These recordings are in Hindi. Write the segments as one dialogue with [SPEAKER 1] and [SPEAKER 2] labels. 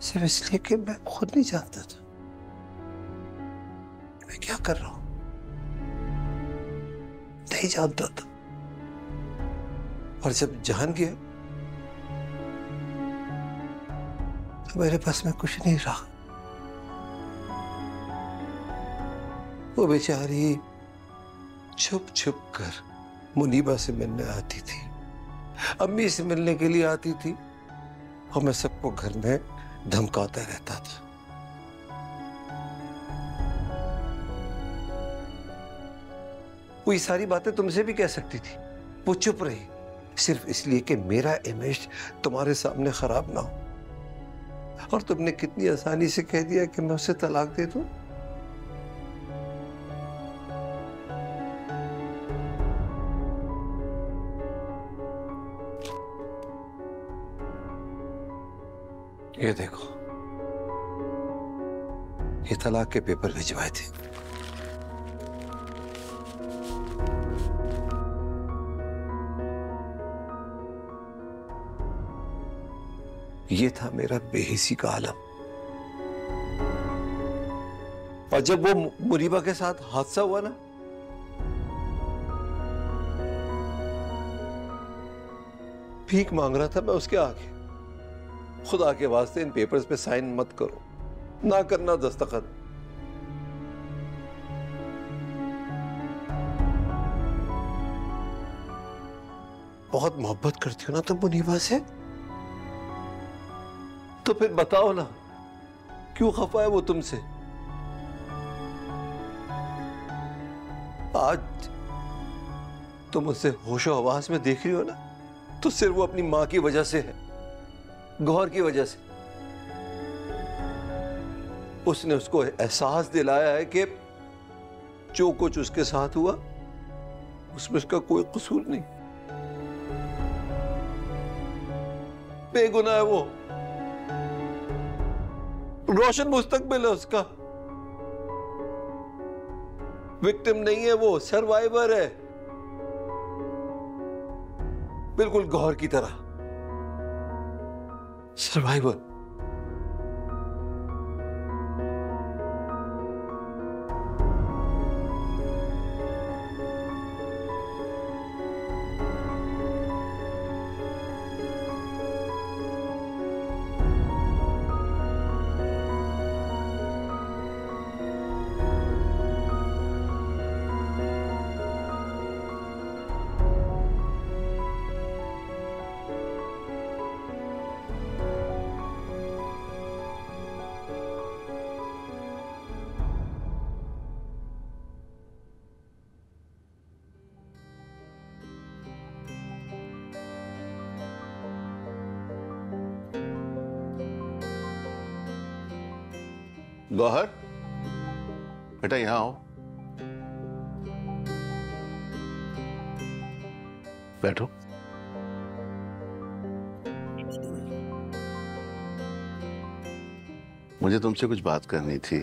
[SPEAKER 1] सिर्फ इसलिए कि मैं खुद नहीं जानता था मैं क्या कर रहा हूं। नहीं जानता था, और जब जान गया तो मेरे पास में कुछ नहीं रहा। वो बेचारी छुप छुप कर मुनीबा से मिलने आती थी, अम्मी से मिलने के लिए आती थी, और मैं सबको घर में धमकाता रहता था। वो ये सारी बातें तुमसे भी कह सकती थी, वो चुप रही सिर्फ इसलिए कि मेरा इमेज तुम्हारे सामने खराब ना हो। और तुमने कितनी आसानी से कह दिया कि मैं उसे तलाक दे दूं। ये देखो, ये तलाक के पेपर भिजवाए थे। ये था मेरा बेहिसी का आलम। और जब वो मुनीबा के साथ हादसा हुआ ना, भीख मांग रहा था मैं उसके आगे, खुदा के वास्ते इन पेपर्स पे साइन मत करो, ना करना दस्तखत। बहुत मोहब्बत करती हो ना तुम मुनीबा से, तो फिर बताओ ना क्यों खफा है वो तुमसे। आज तुम उसे होशो हवास में देख रही हो ना, तो सिर्फ वो अपनी मां की वजह से है, गौहर की वजह से। उसने उसको एहसास दिलाया है कि जो कुछ उसके साथ हुआ उसमें उसका कोई कसूर नहीं, बेगुनाह है वो, रोशन मुस्तकबिल है उसका, विक्टिम नहीं है वो, सर्वाइवर है, बिल्कुल गौहर की तरह सर्वाइवर।
[SPEAKER 2] गौहर, बेटा यहां आओ, बैठो। मुझे तुमसे कुछ बात करनी थी,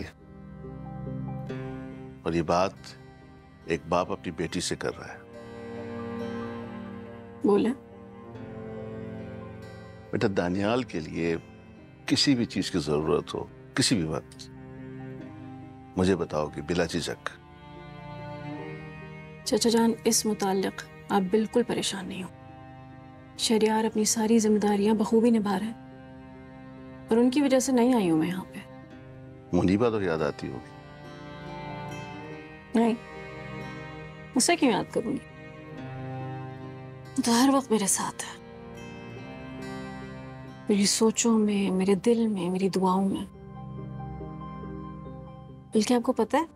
[SPEAKER 2] और ये बात एक बाप अपनी बेटी से कर रहा है।
[SPEAKER 3] बोले।
[SPEAKER 2] बेटा, दानियाल के लिए किसी भी चीज की जरूरत हो, किसी भी वक्त, मुझे बताओ कि बिला झिझक।
[SPEAKER 3] चाचा जान, इस मुताल्लिक आप बिल्कुल परेशान नहीं हो। शहरियार अपनी सारी जिम्मेदारियां बखूबी निभा रहे हैं, और उनकी वजह से नहीं आई हूं मैं यहाँ पे।
[SPEAKER 2] मुनीबा तो याद आती होगी।
[SPEAKER 3] नहीं, उसे क्यों याद करूंगी, तो हर वक्त मेरे साथ है, मेरी सोचों में, मेरे दिल में, मेरी दुआओं में। बल्कि आपको पता है,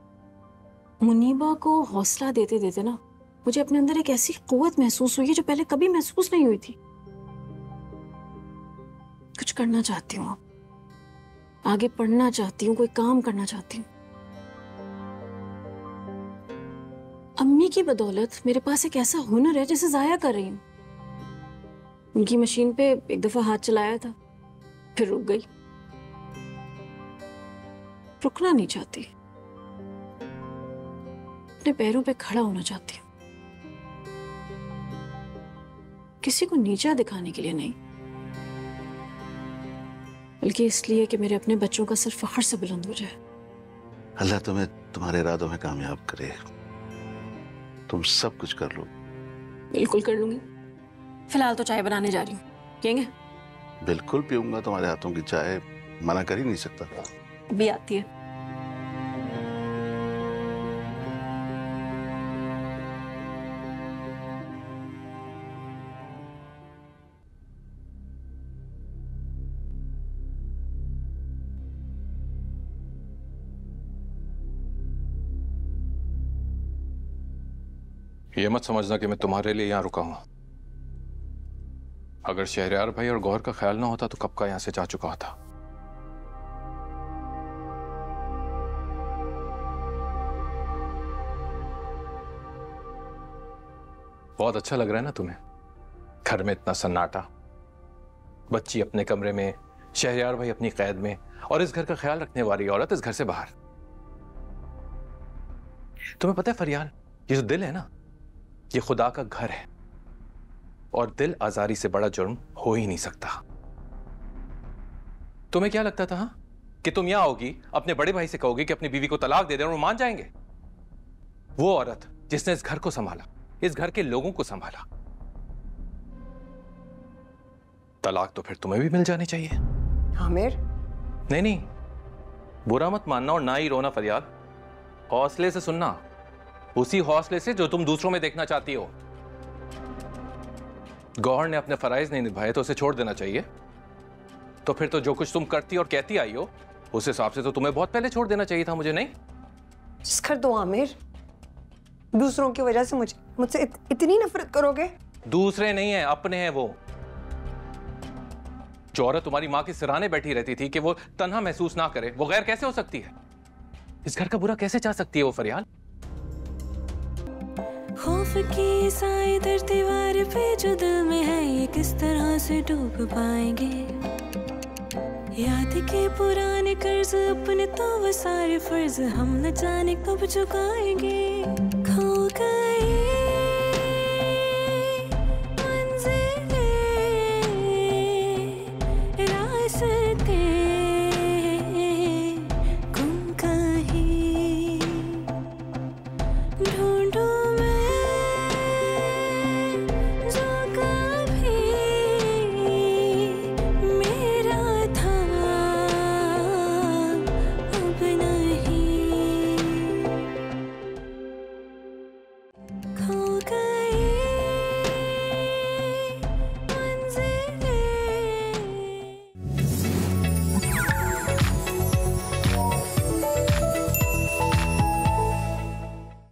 [SPEAKER 3] मुनीबा को हौसला देते देते ना मुझे अपने अंदर एक ऐसी कुव्वत महसूस हुई है जो पहले कभी महसूस नहीं हुई थी। कुछ करना चाहती हूँ, आगे पढ़ना चाहती हूँ, कोई काम करना चाहती हूँ। अम्मी की बदौलत मेरे पास एक ऐसा हुनर है जिसे जाया कर रही हूँ। उनकी मशीन पे एक दफा हाथ चलाया था, फिर रुक गई। रुकना नहीं चाहती, अपने पैरों पे खड़ा होना चाहती हूँ, किसी को नीचा दिखाने के लिए नहीं। बल्कि इसलिए कि मेरे अपने बच्चों का सिर्फ फख्र से बुलंद हो जाए।
[SPEAKER 2] अल्लाह तुम्हें तुम्हारे इरादों में कामयाब करे। तुम सब कुछ कर लो।
[SPEAKER 3] बिल्कुल कर लूंगी। फिलहाल तो चाय बनाने जा रही हूँ, पिएंगे?
[SPEAKER 2] बिल्कुल पीऊंगा तुम्हारे हाथों की चाय, मना कर ही नहीं सकता।
[SPEAKER 3] भी आती है।
[SPEAKER 4] ये मत समझना कि मैं तुम्हारे लिए यहां रुका हूं। अगर शहरयार भाई और गौहर का ख्याल ना होता तो कब का यहां से जा चुका होता। बहुत अच्छा लग रहा है ना तुम्हें? घर में इतना सन्नाटा, बच्ची अपने कमरे में, शहरयार भाई अपनी कैद में, और इस घर का ख्याल रखने वाली औरत इस घर से बाहर। तुम्हें पता है फरियाल, ये जो दिल है ना, ये खुदा का घर है, और दिल आजारी से बड़ा जुर्म हो ही नहीं सकता। तुम्हें क्या लगता था कि तुम यहां आओगी, अपने बड़े भाई से कहोगी कि अपनी बीवी को तलाक दे दे और वो मान जाएंगे? वो औरत जिसने इस घर को संभाला, इस घर के लोगों को संभाला, तलाक तो फिर तुम्हें भी मिल जानी चाहिए।
[SPEAKER 5] आमिर,
[SPEAKER 4] नहीं नहीं, बुरा मत मानना और ना ही रोना फरियाद। हौसले से सुनना, उसी हौसले से जो तुम दूसरों में देखना चाहती हो। गौहर ने अपने फराइज नहीं निभाए तो उसे छोड़ देना चाहिए। तो फिर तो जो कुछ तुम करती और कहती आई हो, उस हिसाब से तो तुम्हें बहुत पहले छोड़ देना चाहिए था, मुझे नहीं?
[SPEAKER 5] जिस कर दो आमिर, दूसरों की वजह से मुझसे इतनी नफरत करोगे?
[SPEAKER 4] दूसरे नहीं है, अपने हैं वो। जो औरत तुम्हारी मां के सिराने बैठी रहती थी कि वो तन्हा महसूस ना करे, वो गैर कैसे हो सकती है? इस घर का बुरा कैसे चाह सकती है वो फरियाल?
[SPEAKER 6] खौफ की साए दर दीवार पे जो दिल में है, ये किस तरह से डूब पाएंगे? याद के पुराने कर्ज अपने तो वो सारे फर्ज हम न जाने कब चुकाएंगे।